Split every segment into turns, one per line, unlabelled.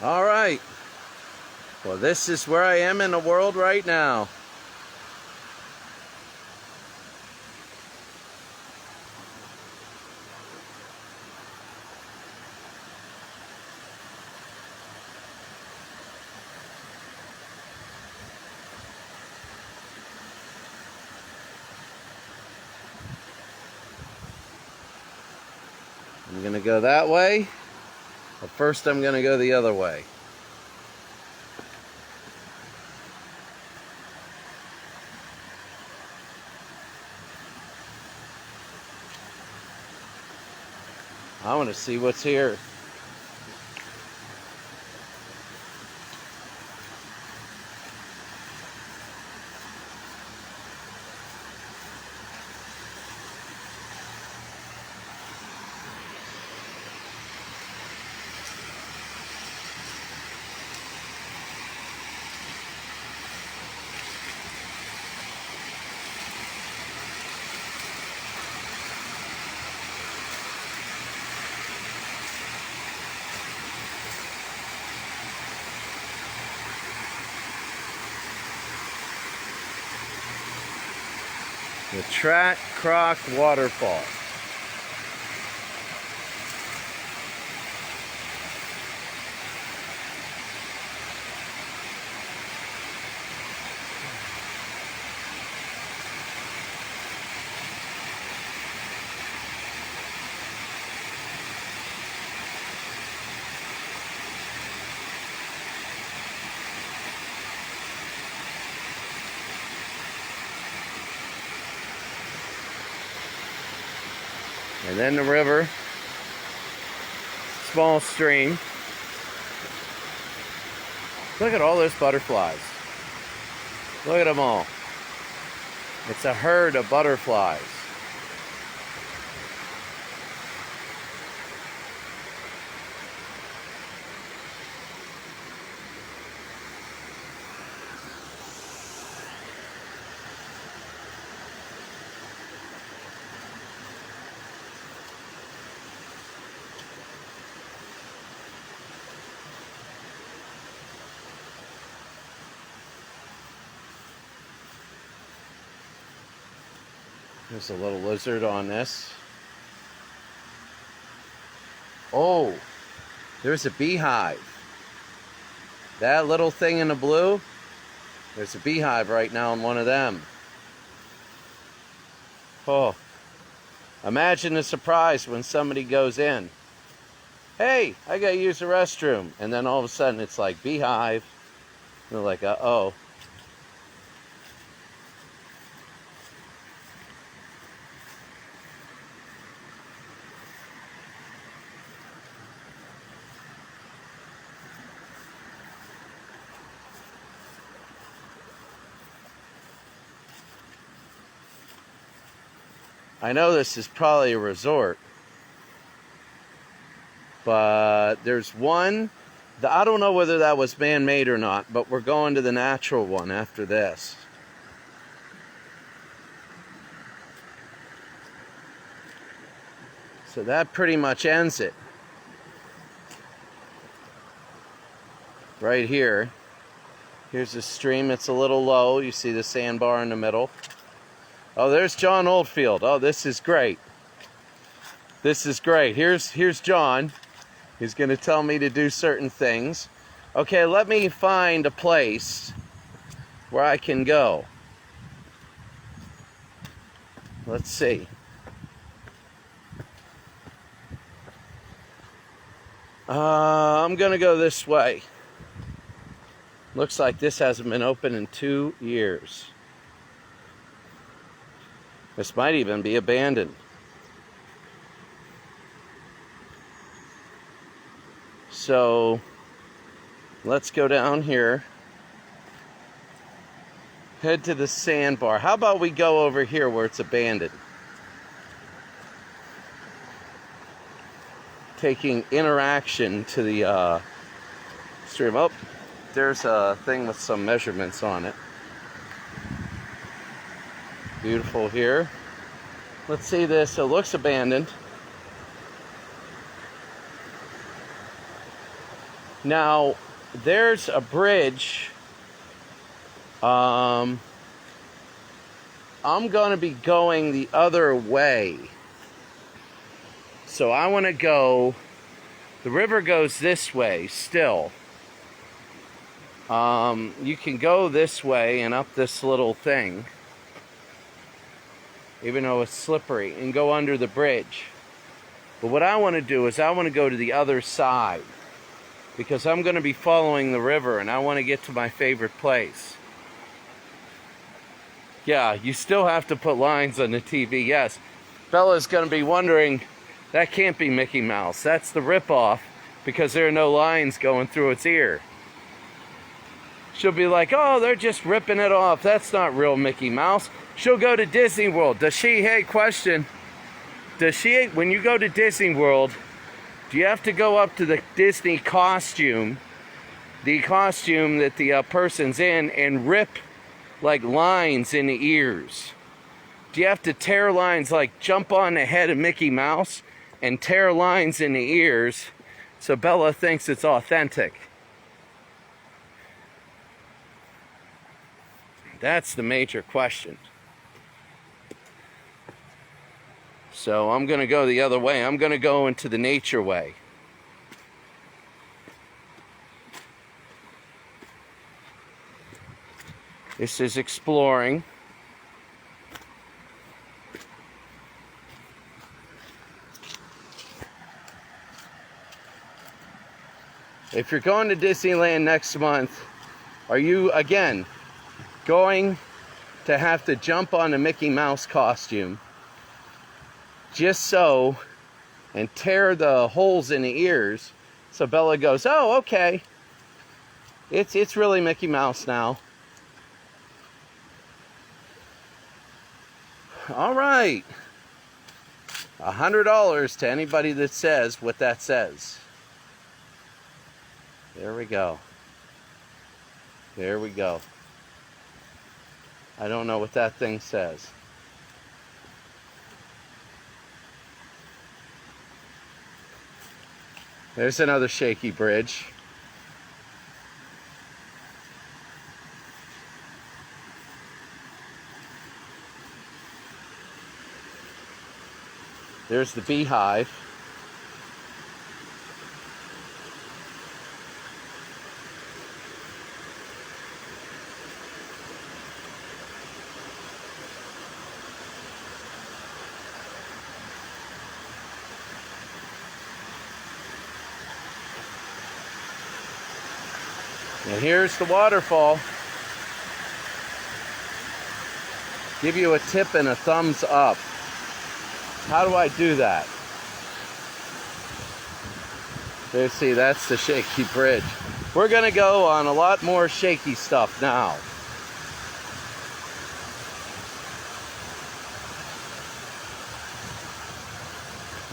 All right. Well, this is where I am in the world right now. I'm going to go that way, but first I'm going to go the other way. I want to see what's here. The Trat Krok Waterfall. And then the river, small stream. Look at all those butterflies. Look at them all. It's a herd of butterflies. There's a little lizard on this. Oh, there's a beehive. That little thing in the blue, there's a beehive right now in one of them. Oh, imagine the surprise when somebody goes in. Hey, I gotta use the restroom. And then all of a sudden it's like beehive. And they're like, uh-oh. I know this is probably a resort, but there's one, I don't know whether that was man-made or not, but we're going to the natural one after this. So that pretty much ends it. Right here. Here's the stream. It's a little low. You see the sandbar in the middle. Oh, there's John Oldfield. Oh, this is great. This is great. Here's John. He's going to tell me to do certain things. Okay, let me find a place where I can go. Let's see. I'm going to go this way. Looks like this hasn't been open in 2 years. This might even be abandoned. So let's go down here. Head to the sandbar. How about we go over here where it's abandoned? Taking interaction to the stream. Oh, there's a thing with some measurements on it. Beautiful here. Let's see this. It looks abandoned. Now, there's a bridge. I'm going to be going the other way. So I want to go, the river goes this way still. You can go this way and up this little thing, even though it's slippery, and go under the bridge. But what I want to do is I want to go to the other side, because I'm going to be following the river and I want to get to my favorite place. Yeah, you still have to put lines on the TV, yes. Bella's going to be wondering, that can't be Mickey Mouse. That's the ripoff, because there are no lines going through its ear. She'll be like, oh, they're just ripping it off. That's not real Mickey Mouse. She'll go to Disney World. Does she, hey, question, does she, when you go to Disney World, do you have to go up to the Disney costume, the costume that the person's in, and rip like lines in the ears? Do you have to tear lines, like jump on the head of Mickey Mouse and tear lines in the ears so Bella thinks it's authentic? That's the major question. So I'm going to go the other way. I'm going to go into the nature way. This is exploring. If you're going to Disneyland next month, are you, again, going to have to jump on a Mickey Mouse costume just so, and tear the holes in the ears so Bella goes, oh, okay, it's really Mickey Mouse now. All right, $100 to anybody that says what that says. There we go. There we go. I don't know what that thing says. There's another shaky bridge. There's the beehive. And here's the waterfall. Give you a tip and a thumbs up. How do I do that? There, see, that's the shaky bridge. We're gonna go on a lot more shaky stuff now.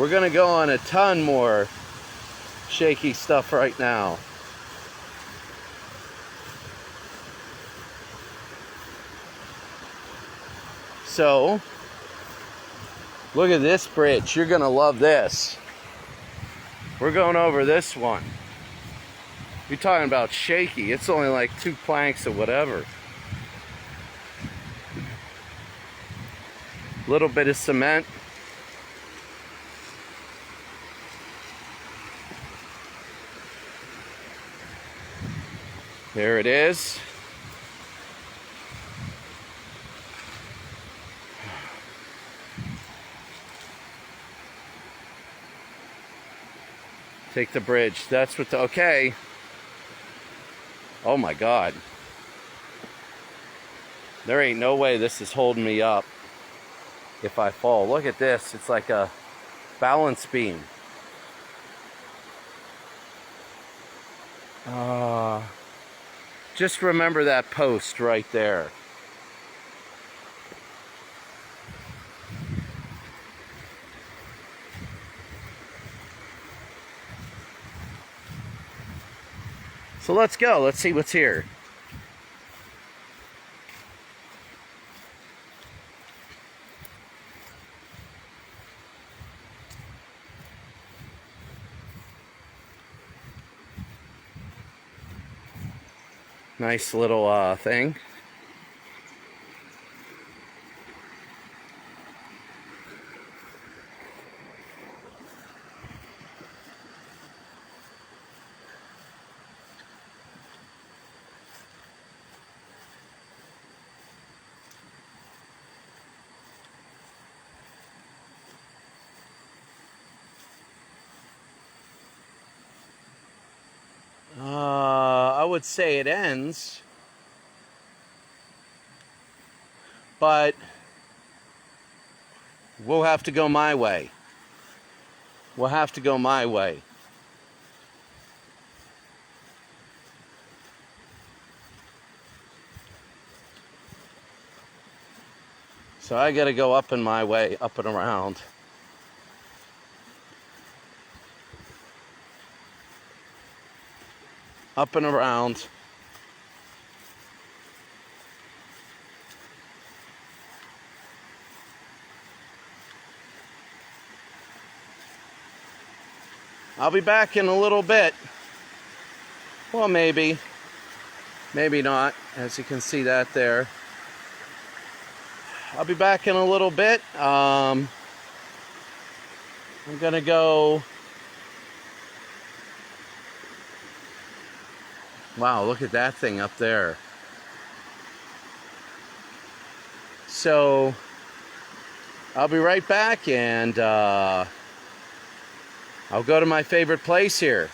We're gonna go on a ton more shaky stuff right now. So, look at this bridge. You're gonna love this. We're going over this one. You're talking about shaky. It's only like 2 planks or whatever. Little bit of cement. There it is. Take the bridge. That's what the, okay. Oh my God. There ain't no way this is holding me up if I fall. Look at this. It's like a balance beam. Just remember that post right there. So let's go. Let's see what's here. Nice little thing. I would say it ends, but we'll have to go my way. We'll have to go my way. So I gotta go up and my way, up and around. Up and around. I'll be back in a little bit. Well, maybe. Maybe not, as you can see that there. I'll be back in a little bit. I'm gonna go. Wow, look at that thing up there. So I'll be right back, and I'll go to my favorite place here.